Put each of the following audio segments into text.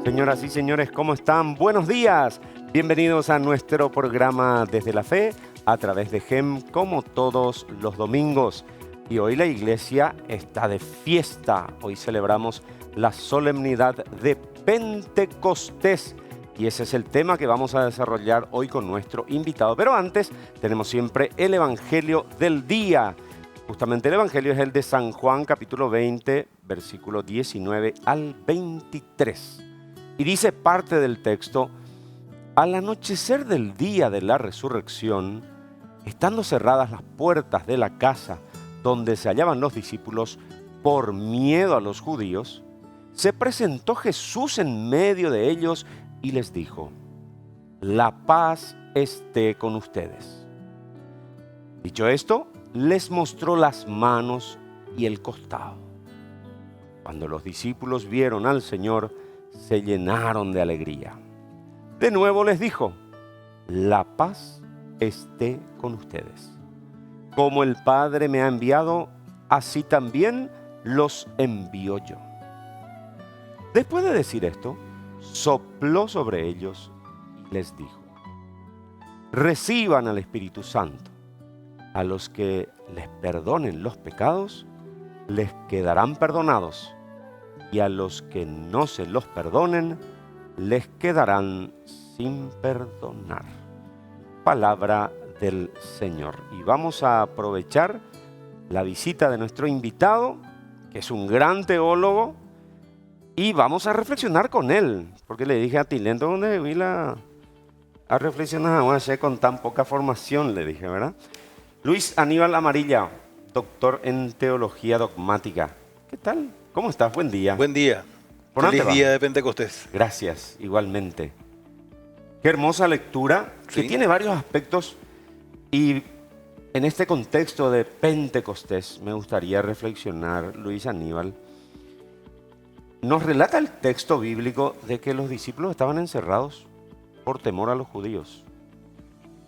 Señoras y señores, ¿cómo están? Buenos días. Bienvenidos a nuestro programa Desde la Fe a través de GEM, como todos los domingos. Y hoy la iglesia está de fiesta. Hoy celebramos la solemnidad de Pentecostés. Y ese es el tema que vamos a desarrollar hoy con nuestro invitado. Pero antes tenemos siempre el Evangelio del día. Justamente el Evangelio es el de San Juan, capítulo 20, versículo 19 al 23. Y dice parte del texto: al anochecer del día de la resurrección, estando cerradas las puertas de la casa donde se hallaban los discípulos por miedo a los judíos, se presentó Jesús en medio de ellos y les dijo: la paz esté con ustedes. Dicho esto, les mostró las manos y el costado. Cuando los discípulos vieron al Señor, se llenaron de alegría. De nuevo les dijo: la paz esté con ustedes. Como el Padre me ha enviado, así también los envío yo. Después de decir esto, sopló sobre ellos y les dijo: reciban al Espíritu Santo. A los que les perdonen los pecados, les quedarán perdonados, y a los que no se los perdonen, les quedarán sin perdonar. Palabra del Señor. Y vamos a aprovechar la visita de nuestro invitado, que es un gran teólogo, y vamos a reflexionar con él, porque le dije a Tilén: ¿dónde vi a reflexionar con tan poca formación? Le dije, ¿verdad? Luis Aníbal Amarilla, doctor en teología dogmática. ¿Qué tal? ¿Cómo estás? Buen día. Buen día. ¿Por dónde Feliz va? día de Pentecostés. Gracias, igualmente. Qué hermosa lectura, que Sí. tiene varios aspectos, y en este contexto de Pentecostés me gustaría reflexionar, Luis Aníbal. Nos relata el texto bíblico de que los discípulos estaban encerrados por temor a los judíos.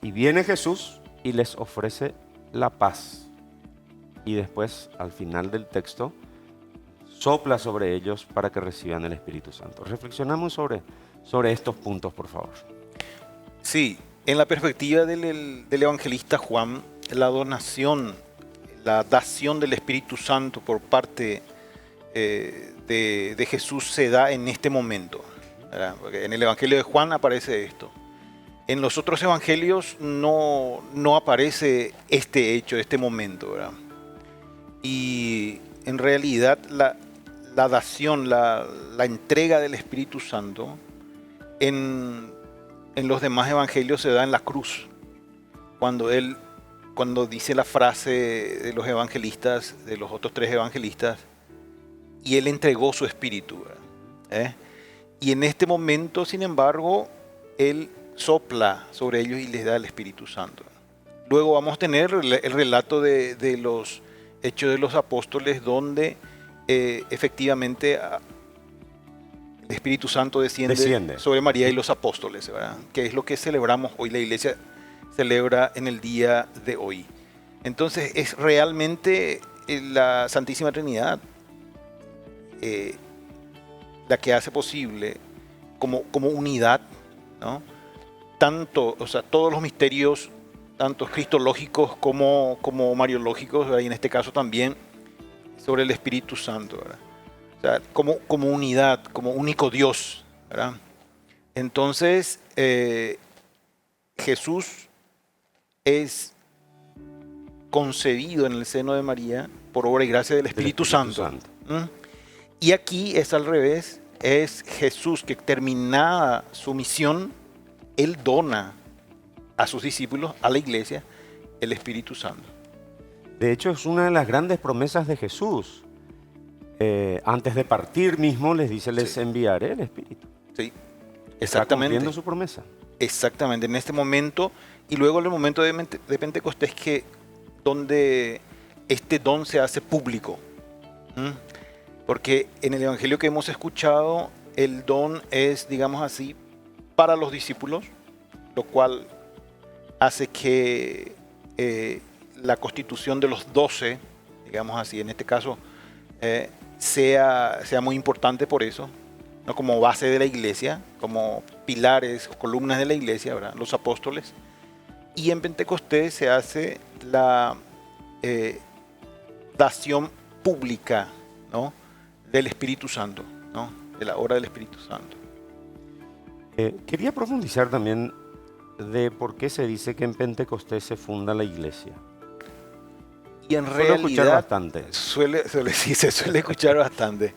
Y viene Jesús y les ofrece la paz. Y después, al final del texto, sopla sobre ellos para que reciban el Espíritu Santo. Reflexionamos sobre estos puntos, por favor. Sí, en la perspectiva del evangelista Juan, la dación del Espíritu Santo por parte de Jesús se da en este momento, ¿verdad? Porque en el Evangelio de Juan aparece esto. En los otros evangelios no aparece este hecho, este momento, ¿verdad? Y en realidad la dación, la entrega del Espíritu Santo en los demás evangelios se da en la cruz. Cuando dice la frase de los evangelistas, de los otros tres evangelistas: y Él entregó su Espíritu, ¿verdad? Y en este momento, sin embargo, Él sopla sobre ellos y les da el Espíritu Santo. Luego vamos a tener el relato de los Hechos de los Apóstoles, donde efectivamente el Espíritu Santo desciende sobre María y los apóstoles, ¿verdad? Que es lo que celebramos hoy, la iglesia celebra en el día de hoy. Entonces es realmente la Santísima Trinidad la que hace posible como unidad, ¿no? Todos los misterios, tanto cristológicos como mariológicos, ¿verdad? Y en este caso también sobre el Espíritu Santo, ¿verdad? O sea, como unidad, como único Dios, ¿verdad? Entonces, Jesús es concebido en el seno de María por obra y gracia del Espíritu Santo. Y aquí es al revés, es Jesús que, terminada su misión, Él dona a sus discípulos, a la iglesia, el Espíritu Santo. De hecho, es una de las grandes promesas de Jesús. Antes de partir mismo les dice: les enviaré el Espíritu. Sí, Está exactamente. cumpliendo su promesa. Exactamente, en este momento, y luego en el momento de Pentecostés, donde este don se hace público. Porque en el evangelio que hemos escuchado, el don es, digamos así, para los discípulos, lo cual hace que la constitución de los 12, digamos así, en este caso, sea muy importante por eso. ¿no? Como base de la iglesia, como pilares o columnas de la iglesia, ¿verdad? Los apóstoles. Y en Pentecostés se hace la dación pública, ¿no? Del Espíritu Santo, ¿no? De la obra del Espíritu Santo. Quería profundizar también de por qué se dice que en Pentecostés se funda la iglesia. Y en Suelo escuchar realidad bastante. sí, se suele escuchar bastante.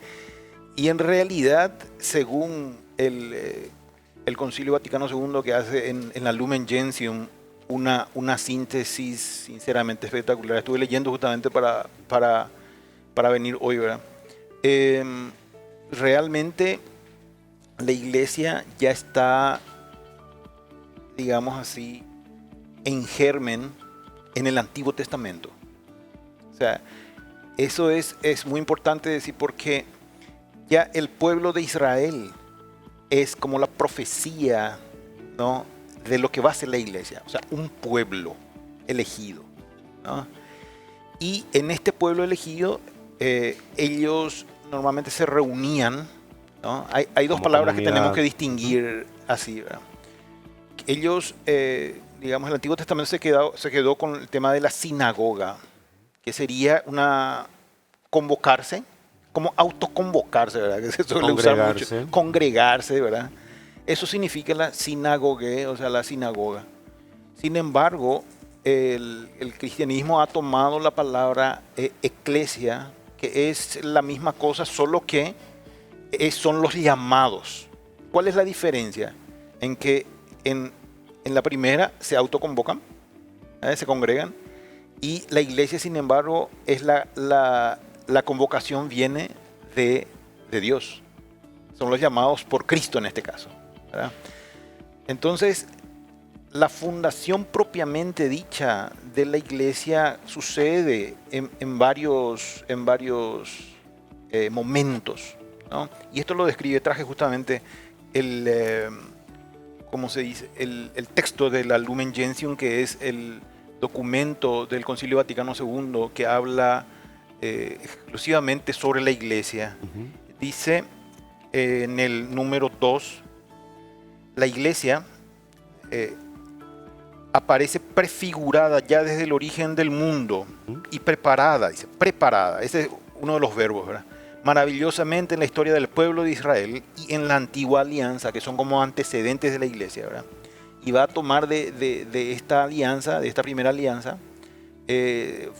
Y en realidad, según el Concilio Vaticano II, que hace en la Lumen Gentium una síntesis sinceramente espectacular. Estuve leyendo justamente para venir hoy, ¿verdad? Realmente la iglesia ya está, digamos así, en germen en el Antiguo Testamento. O sea, eso es muy importante decir, porque ya el pueblo de Israel es como la profecía, ¿no?, de lo que va a ser la iglesia. O sea, un pueblo elegido, ¿no? Y en este pueblo elegido, ellos normalmente se reunían, ¿no? Hay dos palabras que tenemos que distinguir así, ¿verdad? Ellos, digamos, el Antiguo Testamento se quedó con el tema de la sinagoga, que sería convocarse, como autoconvocarse, ¿verdad? Que se suele usar mucho. Congregarse, ¿verdad? Eso significa la sinagogue, o sea, la sinagoga. Sin embargo, el cristianismo ha tomado la palabra eclesia, que es la misma cosa, solo que son los llamados. ¿Cuál es la diferencia? En que en la primera se autoconvocan, se congregan, y la iglesia, sin embargo, es la convocación viene de Dios. Son los llamados por Cristo en este caso, ¿verdad? Entonces, la fundación propiamente dicha de la iglesia sucede en varios momentos, ¿no? Y esto lo describe, traje justamente ¿cómo se dice? El texto de la Lumen Gentium, que es el documento del Concilio Vaticano II que habla exclusivamente sobre la iglesia. Dice en el número 2, la iglesia aparece prefigurada ya desde el origen del mundo y preparada, dice, preparada, ese es uno de los verbos, ¿verdad? Maravillosamente en la historia del pueblo de Israel y en la antigua alianza, que son como antecedentes de la iglesia, ¿verdad? Y va a tomar de esta alianza, de esta primera alianza,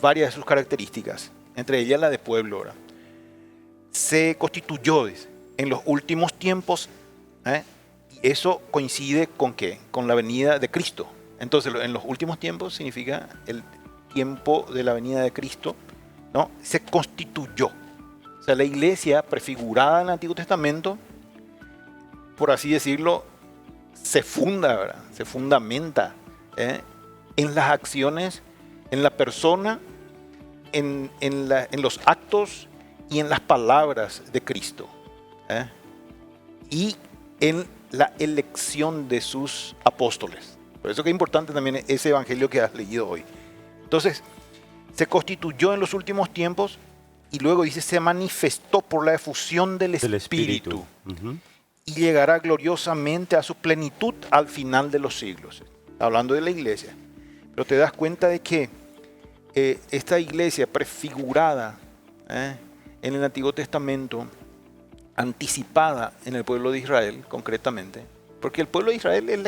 varias de sus características, entre ellas la de pueblo, ¿verdad? Se constituyó en los últimos tiempos, y eso coincide con ¿qué? Con la venida de Cristo. Entonces, en los últimos tiempos significa el tiempo de la venida de Cristo, ¿no? Se constituyó. O sea, la iglesia prefigurada en el Antiguo Testamento, por así decirlo, se funda, ¿verdad? Se fundamenta en las acciones, en la persona, en los actos y en las palabras de Cristo, y en la elección de sus apóstoles. Por eso que es importante también ese evangelio que has leído hoy. Entonces, se constituyó en los últimos tiempos y luego dice, se manifestó por la efusión del Espíritu. Y llegará gloriosamente a su plenitud al final de los siglos. Hablando de la iglesia. Pero te das cuenta de que esta iglesia prefigurada en el Antiguo Testamento, anticipada en el pueblo de Israel concretamente, porque el pueblo de Israel es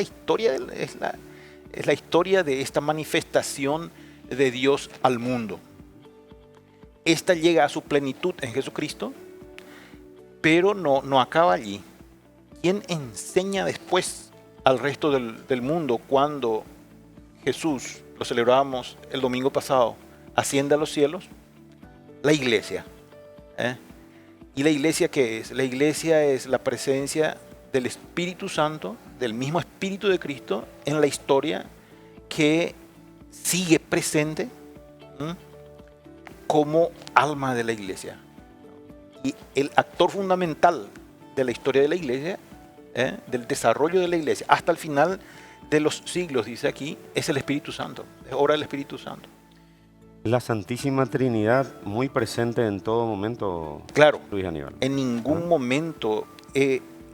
la historia de esta manifestación de Dios al mundo. Esta llega a su plenitud en Jesucristo, pero no acaba allí. ¿Quién enseña después al resto del mundo cuando Jesús, lo celebrábamos el domingo pasado, asciende a los cielos? La iglesia. ¿Y la iglesia qué es? La iglesia es la presencia del Espíritu Santo, del mismo Espíritu de Cristo en la historia, que sigue presente como alma de la iglesia. Y el actor fundamental de la historia de la iglesia, del desarrollo de la iglesia, hasta el final de los siglos, dice aquí, es el Espíritu Santo, es obra del Espíritu Santo. La Santísima Trinidad muy presente en todo momento, claro, Luis Aníbal. En ningún momento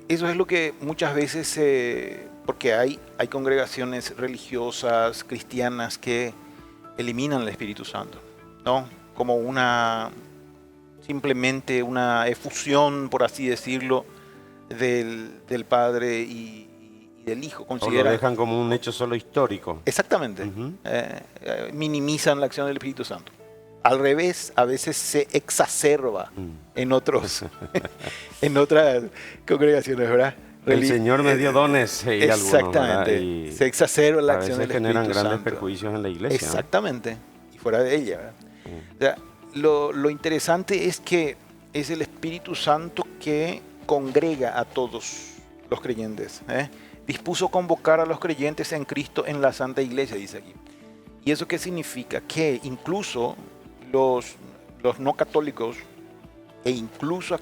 eso es lo que muchas veces, porque hay congregaciones religiosas, cristianas, que eliminan el Espíritu Santo, ¿no? Como simplemente una efusión, por así decirlo, del Padre y del Hijo. O lo dejan como un hecho solo histórico. Exactamente. Minimizan la acción del Espíritu Santo. Al revés, a veces se exacerba en otras congregaciones, ¿verdad? El Señor me dio dones y exactamente. Algunos, se exacerba la acción del Espíritu Santo. A veces generan grandes perjuicios en la iglesia. Exactamente. ¿No? Y fuera de ella, ¿verdad? O sea, lo interesante es que es el Espíritu Santo que congrega a todos los creyentes. Dispuso convocar a los creyentes en Cristo en la Santa Iglesia, dice aquí. ¿Y eso qué significa? Que incluso los no católicos e incluso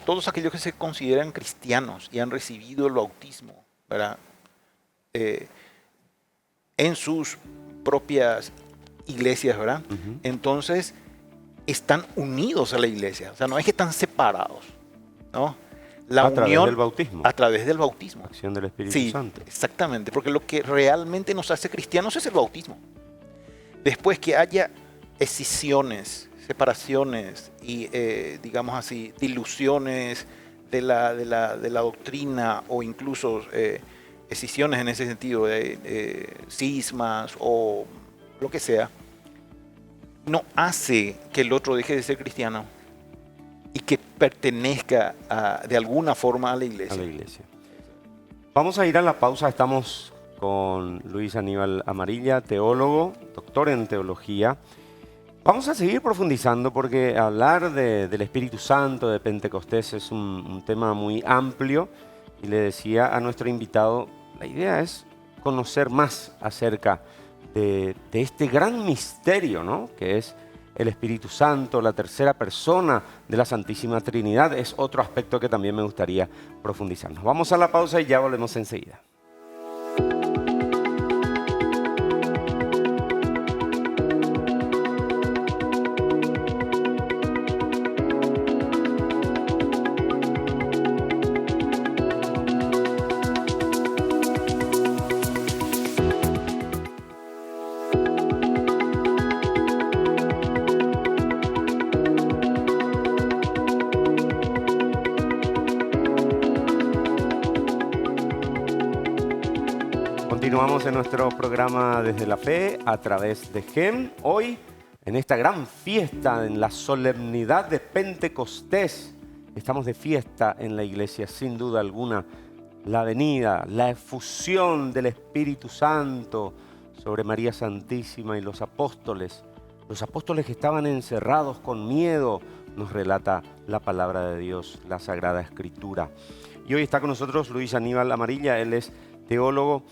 todos aquellos que se consideran cristianos y han recibido el bautismo, ¿verdad? En sus propias iglesias, ¿verdad? Entonces están unidos a la iglesia, o sea, no es que están separados, ¿no? La unión través del bautismo. A través del bautismo. Acción del Espíritu Santo. Exactamente, porque lo que realmente nos hace cristianos es el bautismo. Después que haya escisiones, separaciones y, digamos así, diluciones de la doctrina o incluso escisiones en ese sentido, cismas o lo que sea, no hace que el otro deje de ser cristiano y que pertenezca de alguna forma a la iglesia. Vamos a ir a la pausa. Estamos con Luis Aníbal Amarilla, teólogo, doctor en teología. Vamos a seguir profundizando porque hablar del Espíritu Santo, de Pentecostés, es un tema muy amplio. Y le decía a nuestro invitado, la idea es conocer más acerca de este gran misterio, ¿no? Que es el Espíritu Santo, la tercera persona de la Santísima Trinidad. Es otro aspecto que también me gustaría profundizar. Nos vamos a la pausa y ya volvemos enseguida. Continuamos en nuestro programa Desde la Fe a través de GEM. Hoy, en esta gran fiesta, en la solemnidad de Pentecostés, estamos de fiesta en la iglesia, sin duda alguna. La venida, la efusión del Espíritu Santo sobre María Santísima y los apóstoles que estaban encerrados con miedo, nos relata la palabra de Dios, la Sagrada Escritura. Y hoy está con nosotros Luis Aníbal Amarilla, él es teólogo.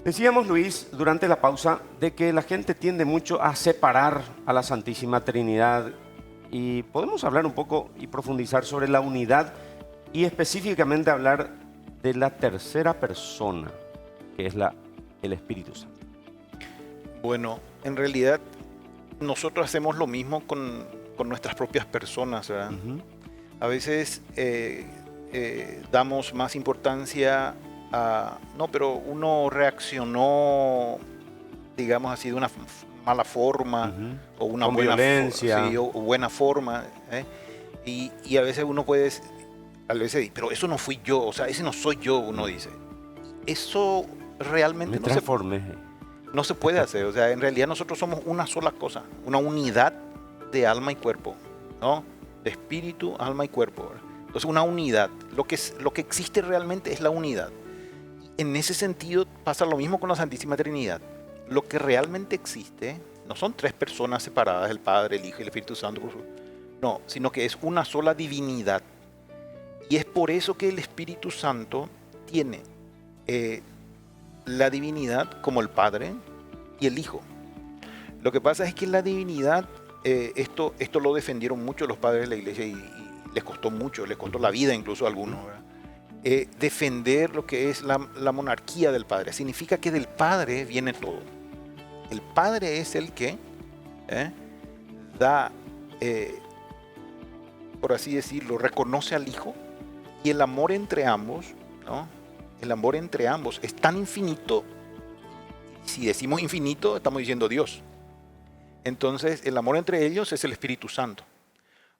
Decíamos, Luis, durante la pausa, de que la gente tiende mucho a separar a la Santísima Trinidad y podemos hablar un poco y profundizar sobre la unidad y específicamente hablar de la tercera persona, que es el Espíritu Santo. Bueno, en realidad nosotros hacemos lo mismo con nuestras propias personas, ¿verdad? A veces damos más importancia no, pero uno reaccionó, digamos así, de una mala forma o una buena violencia, o buena forma, y a veces uno puede decir, pero eso no fui yo, o sea, ese no soy yo, uno dice. Eso realmente no se puede hacer, o sea, en realidad nosotros somos una sola cosa, una unidad de alma y cuerpo, ¿no? De espíritu, alma y cuerpo, ¿verdad? Entonces una unidad, lo que existe realmente es la unidad. En ese sentido pasa lo mismo con la Santísima Trinidad. Lo que realmente existe no son tres personas separadas, el Padre, el Hijo y el Espíritu Santo, no, sino que es una sola divinidad. Y es por eso que el Espíritu Santo tiene la divinidad como el Padre y el Hijo. Lo que pasa es que la divinidad, esto lo defendieron mucho los padres de la Iglesia y les costó mucho, les costó la vida incluso a algunos, ¿verdad? Defender lo que es la monarquía del Padre. Significa que del Padre viene todo. El Padre es el que da, por así decirlo, reconoce al Hijo, y el amor entre ambos, ¿no? El amor entre ambos es tan infinito. Si decimos infinito, estamos diciendo Dios. Entonces, el amor entre ellos es el Espíritu Santo.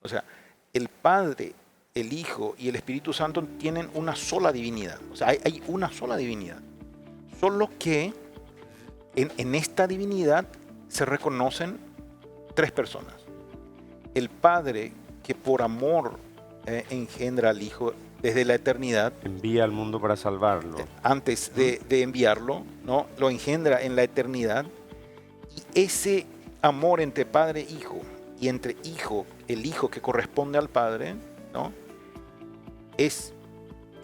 O sea, el Padre, el Hijo y el Espíritu Santo tienen una sola divinidad. O sea, hay una sola divinidad. Solo que en esta divinidad se reconocen tres personas. El Padre, que por amor engendra al Hijo desde la eternidad. Envía al mundo para salvarlo. Antes de enviarlo, ¿no? Lo engendra en la eternidad. Y ese amor entre Padre e Hijo, y entre Hijo, el Hijo que corresponde al Padre, ¿no? Es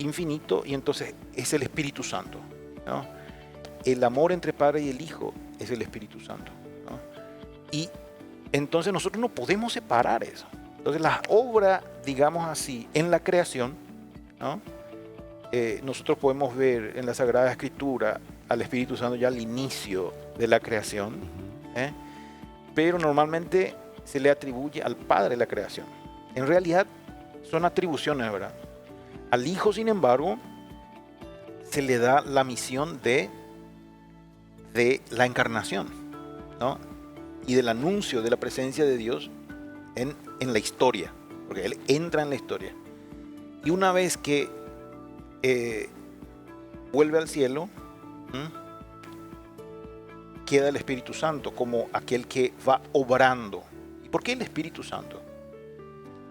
infinito, y entonces es el Espíritu Santo, ¿no? El amor entre Padre y el Hijo es el Espíritu Santo, ¿no? Y entonces nosotros no podemos separar eso. Entonces la obra, digamos así, en la creación, ¿no? Nosotros podemos ver en la Sagrada Escritura al Espíritu Santo ya al inicio de la creación, pero normalmente se le atribuye al Padre la creación. En realidad son atribuciones, ¿verdad? Al Hijo, sin embargo, se le da la misión de la encarnación, ¿no? Y del anuncio de la presencia de Dios en la historia, porque Él entra en la historia. Y una vez que vuelve al cielo, queda el Espíritu Santo como aquel que va obrando. ¿Y por qué el Espíritu Santo?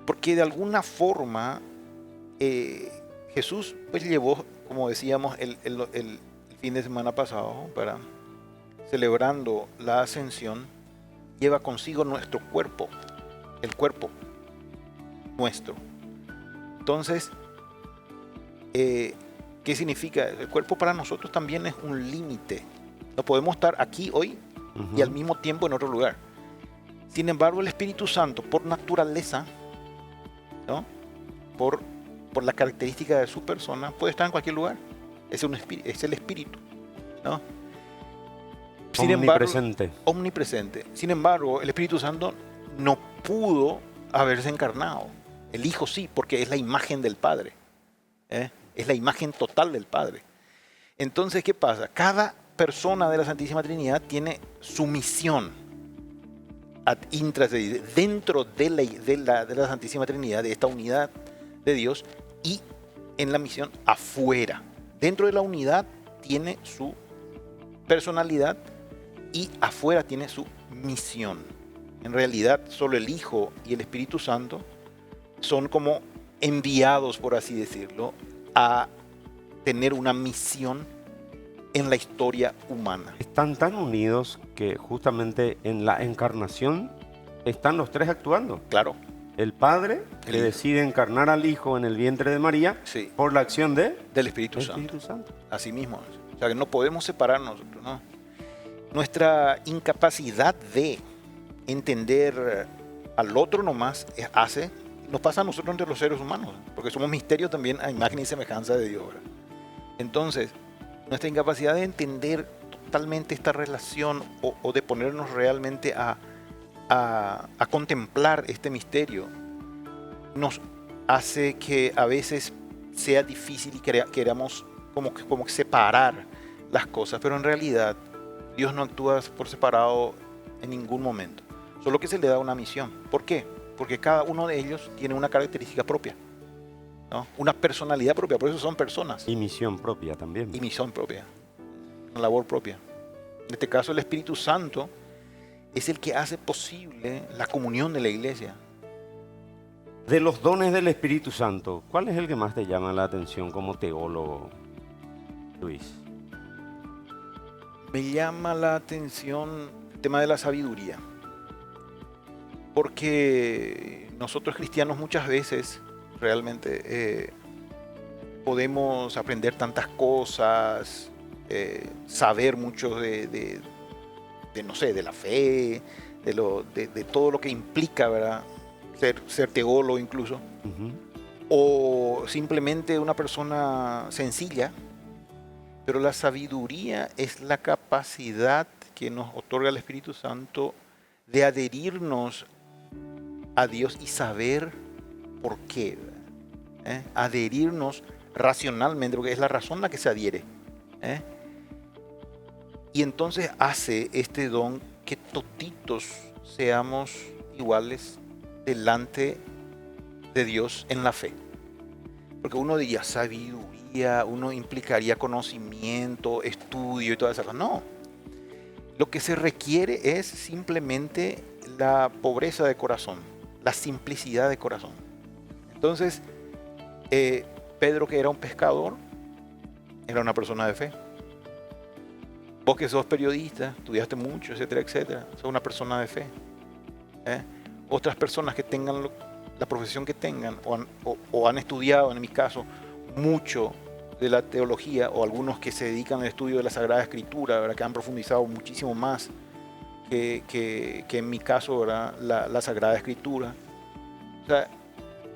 Porque de alguna forma Jesús pues llevó, como decíamos el fin de semana pasado, para celebrando la ascensión, lleva consigo nuestro cuerpo, el cuerpo nuestro. Entonces, ¿qué significa? El cuerpo para nosotros también es un límite. No podemos estar aquí hoy y al mismo tiempo en otro lugar. Sin embargo, el Espíritu Santo, por naturaleza, ¿no? por la característica de su persona, puede estar en cualquier lugar. Es el Espíritu, ¿no? Sin Omnipresente. embargo, omnipresente. Sin embargo, el Espíritu Santo no pudo haberse encarnado. El Hijo sí, porque es la imagen del Padre. Es la imagen total del Padre. Entonces, ¿qué pasa? Cada persona de la Santísima Trinidad tiene su misión ad intra, dentro de la Santísima Trinidad, de esta unidad de Dios, y en la misión afuera. Dentro de la unidad tiene su personalidad y afuera tiene su misión. En realidad, solo el Hijo y el Espíritu Santo son como enviados, por así decirlo, a tener una misión en la historia humana. Están tan unidos que justamente en la encarnación están los tres actuando. Claro. El Padre, que decide encarnar al Hijo en el vientre de María, sí, por la acción del Espíritu Santo. Así mismo. O sea, que no podemos separarnos nosotros, ¿no? Nuestra incapacidad de entender al otro nomás nos pasa a nosotros entre los seres humanos, porque somos misterios también a imagen y semejanza de Dios, ¿verdad? Entonces, nuestra incapacidad de entender totalmente esta relación o de ponernos realmente a contemplar este misterio nos hace que a veces sea difícil y queramos como que separar las cosas, pero en realidad Dios no actúa por separado en ningún momento, solo que se le da una misión. ¿Por qué? Porque cada uno de ellos tiene una característica propia, ¿no? Una personalidad propia, por eso son personas. Y misión propia también. Y misión propia, una labor propia. En este caso el Espíritu Santo es el que hace posible la comunión de la iglesia. De los dones del Espíritu Santo, ¿cuál es el que más te llama la atención como teólogo, Luis? Me llama la atención el tema de la sabiduría. Porque nosotros cristianos muchas veces realmente podemos aprender tantas cosas, saber mucho de no sé, de la fe, de todo lo que implica, ¿verdad? Ser teólogo incluso, o simplemente una persona sencilla, pero la sabiduría es la capacidad que nos otorga el Espíritu Santo de adherirnos a Dios y saber por qué. Adherirnos racionalmente, porque es la razón la que se adhiere. Y entonces hace este don que toditos seamos iguales delante de Dios en la fe. Porque uno diría sabiduría, uno implicaría conocimiento, estudio y todas esas cosas. No. Lo que se requiere es simplemente la pobreza de corazón, la simplicidad de corazón. Entonces, Pedro, que era un pescador, era una persona de fe. Vos que sos periodista, estudiaste mucho, etcétera, etcétera, sos una persona de fe. Otras personas que tengan la profesión que tengan o han estudiado, en mi caso, mucho de la teología, o algunos que se dedican al estudio de la Sagrada Escritura, ¿verdad? Que han profundizado muchísimo más que en mi caso, ¿verdad? La Sagrada Escritura. O sea,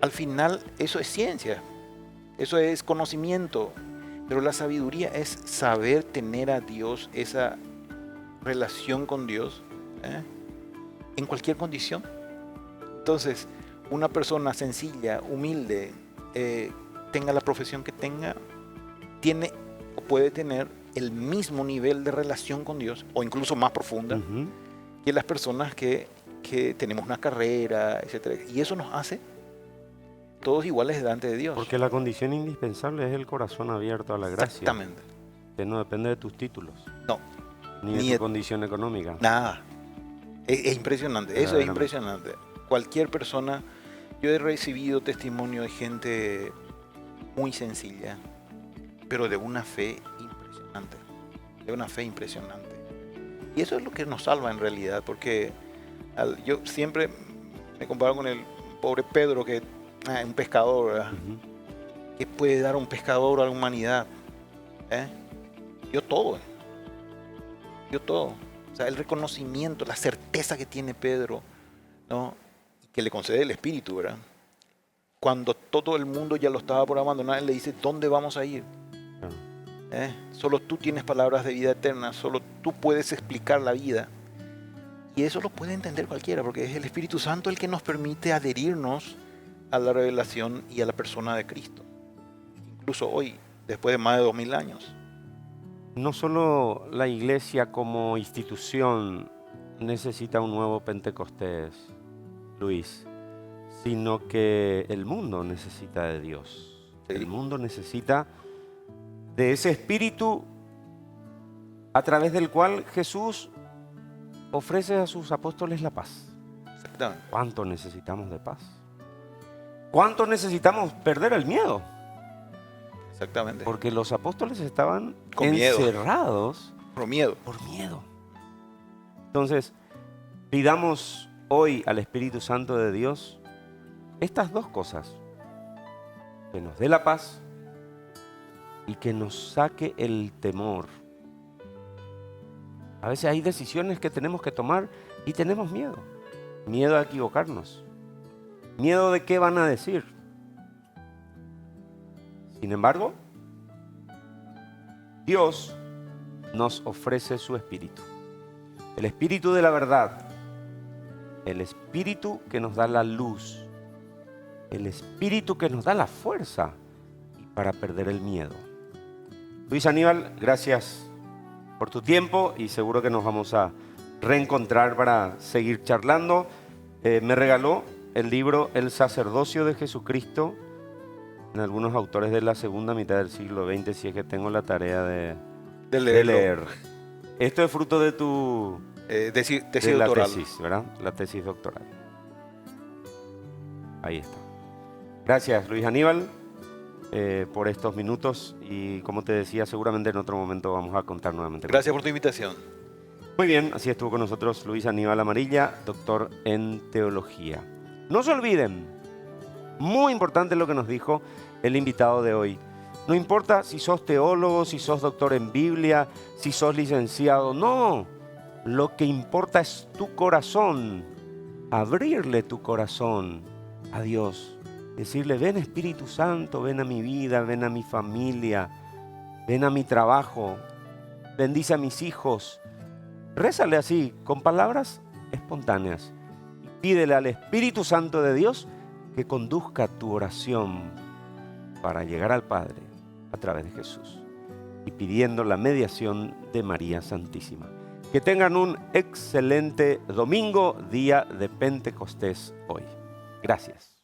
al final eso es ciencia, eso es conocimiento, pero la sabiduría es saber tener a Dios, esa relación con Dios, en cualquier condición. Entonces, una persona sencilla, humilde, tenga la profesión que tenga, tiene o puede tener el mismo nivel de relación con Dios, o incluso más profunda, que las personas que tenemos una carrera, etcétera. Y eso nos hace todos iguales delante de Dios. Porque la condición indispensable es el corazón abierto a la gracia. Exactamente. Que no depende de tus títulos. No. Ni de tu condición económica. Nada. Es impresionante. Eso es impresionante. Cualquier persona. Yo he recibido testimonio de gente muy sencilla, pero de una fe impresionante. De una fe impresionante. Y eso es lo que nos salva en realidad, porque yo siempre me comparo con el pobre Pedro, que un pescador, ¿verdad? ¿Qué puede dar un pescador a la humanidad? Dio todo. Dio todo. O sea, el reconocimiento, la certeza que tiene Pedro, ¿no? Y que le concede el Espíritu, ¿verdad? Cuando todo el mundo ya lo estaba por abandonar, él le dice, ¿dónde vamos a ir? Solo tú tienes palabras de vida eterna, solo tú puedes explicar la vida. Y eso lo puede entender cualquiera, porque es el Espíritu Santo el que nos permite adherirnos a la revelación y a la persona de Cristo. Incluso hoy, después de más de 2000 años. No solo la iglesia como institución necesita un nuevo Pentecostés, Luis, sino que el mundo necesita de Dios. Sí. El mundo necesita de ese espíritu a través del cual Jesús ofrece a sus apóstoles la paz. Exactamente. ¿Cuánto necesitamos de paz? ¿Cuánto necesitamos perder el miedo? Exactamente. Porque los apóstoles estaban con encerrados miedo. Por miedo. Entonces, pidamos hoy al Espíritu Santo de Dios estas dos cosas: que nos dé la paz y que nos saque el temor. A veces hay decisiones que tenemos que tomar y tenemos miedo. Miedo a equivocarnos. Miedo de qué van a decir. Sin embargo, Dios nos ofrece su Espíritu. El Espíritu de la verdad. El Espíritu que nos da la luz. El Espíritu que nos da la fuerza para perder el miedo. Luis Aníbal, gracias por tu tiempo y seguro que nos vamos a reencontrar para seguir charlando. Me regaló el libro El sacerdocio de Jesucristo, en algunos autores de la segunda mitad del siglo XX, si es que tengo la tarea de leer. Esto es fruto de tu tesis la doctoral. Tesis, ¿verdad? La tesis doctoral. Ahí está. Gracias, Luis Aníbal, por estos minutos y como te decía, seguramente en otro momento vamos a contar nuevamente. Gracias por tu invitación. Muy bien, así estuvo con nosotros Luis Aníbal Amarilla, doctor en teología. No se olviden, muy importante lo que nos dijo el invitado de hoy. No importa si sos teólogo, si sos doctor en Biblia, si sos licenciado, no. Lo que importa es tu corazón, abrirle tu corazón a Dios. Decirle, ven Espíritu Santo, ven a mi vida, ven a mi familia, ven a mi trabajo, bendice a mis hijos. Rézale así, con palabras espontáneas. Y pídele al Espíritu Santo de Dios que conduzca tu oración para llegar al Padre a través de Jesús y pidiendo la mediación de María Santísima. Que tengan un excelente domingo, día de Pentecostés hoy. Gracias.